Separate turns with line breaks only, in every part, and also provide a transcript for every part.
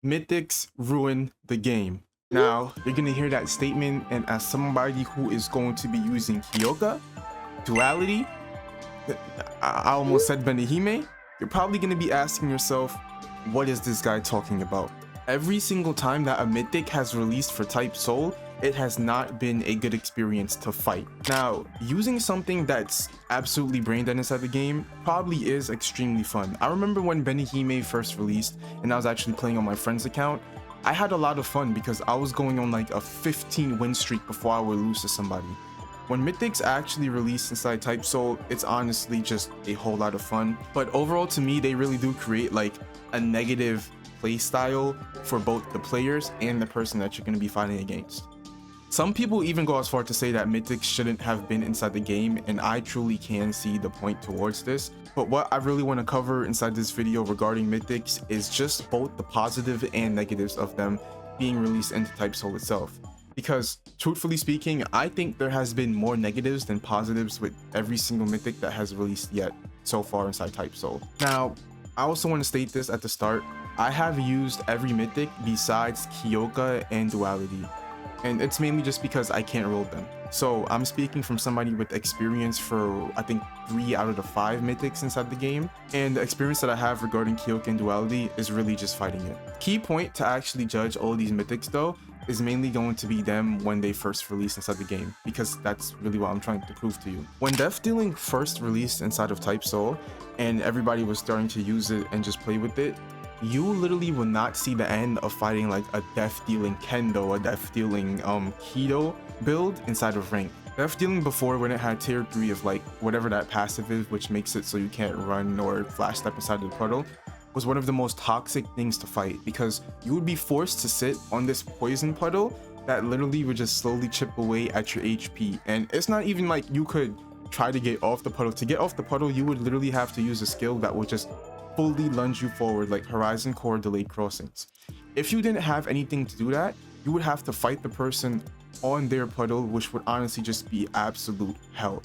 Mythics ruin the game. Now, you're gonna hear that statement, and as somebody who is going to be using Kyoka, Duality, I almost said Benihime, you're probably gonna be asking yourself, what is this guy talking about? Every single time that a Mythic has released for Type Soul, it has not been a good experience to fight. Now, using something that's absolutely brain dead inside the game probably is extremely fun. I remember when Benihime first released and I was actually playing on my friend's account, I had a lot of fun because I was going on like a 15 win streak before I would lose to somebody. When Mythics actually released inside Type Soul, it's honestly just a whole lot of fun. But overall, to me, they really do create like a negative play style for both the players and the person that you're going to be fighting against. Some people even go as far to say that Mythics shouldn't have been inside the game, and I truly can see the point towards this. But what I really want to cover inside this video regarding Mythics is just both the positive and negatives of them being released into Type Soul itself. Because truthfully speaking, I think there has been more negatives than positives with every single Mythic that has released yet so far inside Type Soul. Now, I also want to state this at the start. I have used every Mythic besides Kyoka and Duality. And it's mainly just because I can't roll them. So I'm speaking from somebody with experience for I think 3 out of the 5 Mythics inside the game. And the experience that I have regarding Kyoka and Duality is really just fighting it. Key point to actually judge all of these Mythics though is mainly going to be them when they first release inside the game, because that's really what I'm trying to prove to you. When Death Dealing first released inside of Type Soul and everybody was starting to use it and just play with it, you literally will not see the end of fighting like a Death Dealing Kendo, a Death Dealing Kido build inside of rank. Death Dealing before, when it had tier 3 of like whatever that passive is, which makes it so you can't run or flash step inside of the puddle, was one of the most toxic things to fight, because you would be forced to sit on this poison puddle that literally would just slowly chip away at your HP. And it's not even like you could try to get off the puddle. To get off the puddle, you would literally have to use a skill that would just fully lunge you forward, like Horizon Core Delayed Crossings. If you didn't have anything to do that, you would have to fight the person on their puddle, which would honestly just be absolute hell.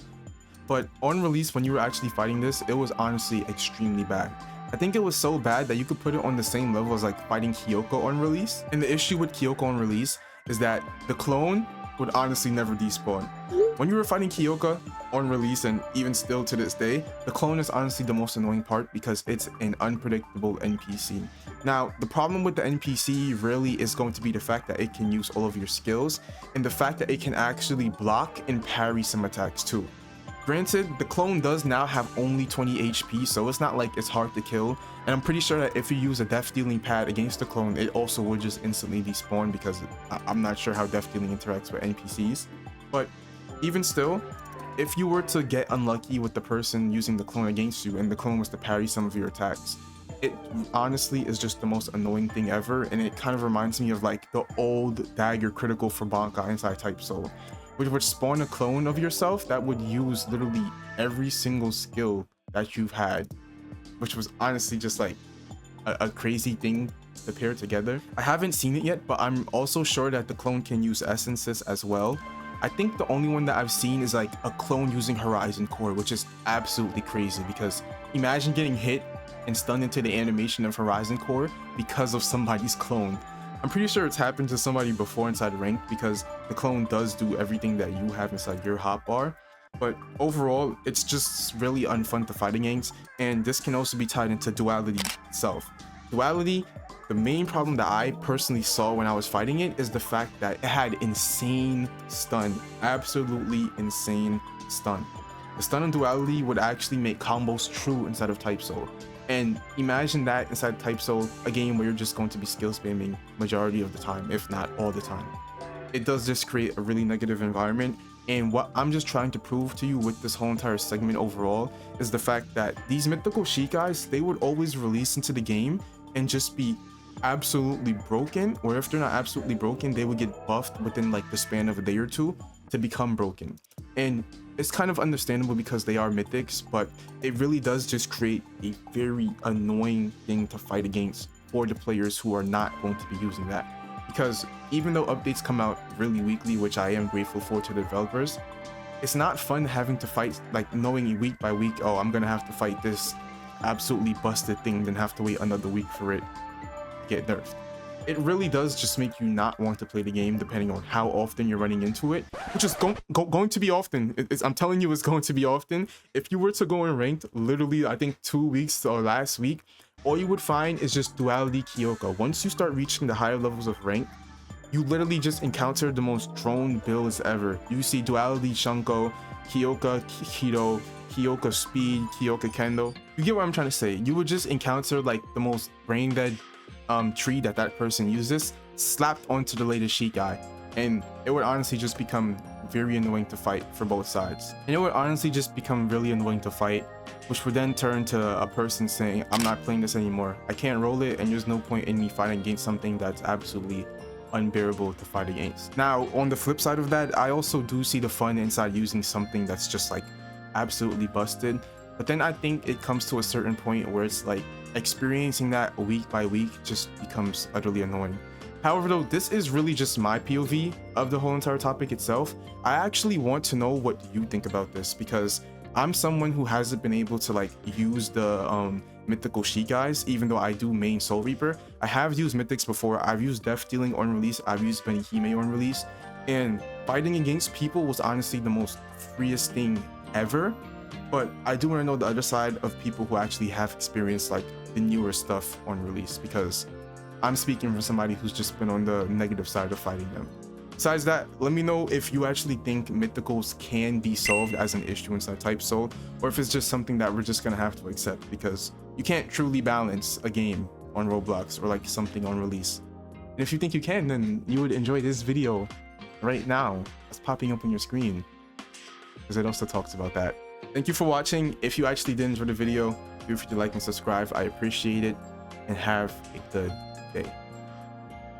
But on release, when you were actually fighting this, it was honestly extremely bad. I think it was so bad that you could put it on the same level as like fighting Kyoka on release. And the issue with Kyoka on release is that the clone would honestly never despawn. When you were fighting Kyoka on release, and even still to this day, the clone is honestly the most annoying part because it's an unpredictable NPC. Now, the problem with the NPC really is going to be the fact that it can use all of your skills, and the fact that it can actually block and parry some attacks too. Granted, the clone does now have only 20 HP, so it's not like it's hard to kill, and I'm pretty sure that if you use a Death Dealing pad against the clone, it also would just instantly despawn, because I'm not sure how Death Dealing interacts with NPCs. But even still, if you were to get unlucky with the person using the clone against you and the clone was to parry some of your attacks, it honestly is just the most annoying thing ever, and it kind of reminds me of like the old dagger critical for Bankai inside Type Soul, which would spawn a clone of yourself that would use literally every single skill that you've had, which was honestly just like a crazy thing to pair together. I haven't seen it yet, but I'm also sure that the clone can use essences as well. I think the only one that I've seen is like a clone using Horizon Core, which is absolutely crazy, because imagine getting hit and stunned into the animation of Horizon Core because of somebody's clone. I'm pretty sure it's happened to somebody before inside ranked, because the clone does do everything that you have inside your hotbar. But overall, it's just really unfun to fight against, and this can also be tied into Duality itself. Duality, the main problem that I personally saw when I was fighting it is the fact that it had insane stun, absolutely insane stun. The stun on Duality would actually make combos true inside of Type Soul. And imagine that inside Type Soul, a game where you're just going to be skill spamming majority of the time, if not all the time. It does just create a really negative environment, and what I'm just trying to prove to you with this whole entire segment overall is the fact that these mythical Shikais, they would always release into the game and just be absolutely broken, or if they're not absolutely broken, they would get buffed within like the span of a day or two to become broken. And it's kind of understandable because they are mythics, but it really does just create a very annoying thing to fight against for the players who are not going to be using that. Because even though updates come out really weekly, which I am grateful for to the developers, it's not fun having to fight, like knowing week by week, oh, I'm gonna have to fight this absolutely busted thing, then have to wait another week for it to get nerfed. it really does just make you not want to play the game depending on how often you're running into it, which is going to be often. I'm telling you, it's going to be often. If you were to go in ranked, literally, I think 2 weeks or last week, all you would find is just Duality Kyoka. Once you start reaching the higher levels of rank, you literally just encounter the most drone builds ever. You see Duality Shunko, Kyoka Kido, Kyoka Speed, Kyoka Kendo. You get what I'm trying to say? You would just encounter like the most brain dead tree that person uses slapped onto the latest Shikai, and it would honestly just become very annoying to fight for both sides. And it would honestly just become really annoying to fight, which would then turn to a person saying, I'm not playing this anymore, I can't roll it, and there's no point in me fighting against something that's absolutely unbearable to fight against. Now, on the flip side of that, I also do see the fun inside using something that's just like absolutely busted, but then I think it comes to a certain point where it's like experiencing that week by week just becomes utterly annoying. However, though, this is really just my POV of the whole entire topic itself. I actually want to know what you think about this, because I'm someone who hasn't been able to like use the mythical Shikais, even though I do main Soul Reaper. I have used Mythics before. I've used Death Dealing on release. I've used Benihime on release, and fighting against people was honestly the most freest thing ever. But I do want to know the other side of people who actually have experienced like the newer stuff on release, because I'm speaking from somebody who's just been on the negative side of fighting them. Besides that, let me know if you actually think mythicals can be solved as an issue inside Type Soul, or if it's just something that we're just gonna have to accept, because you can't truly balance a game on Roblox or like something on release. And if you think you can, then you would enjoy this video right now that's popping up on your screen, because it also talks about that. Thank you for watching. If you actually did enjoy the video, feel free to like and subscribe. I appreciate it, and have a good day.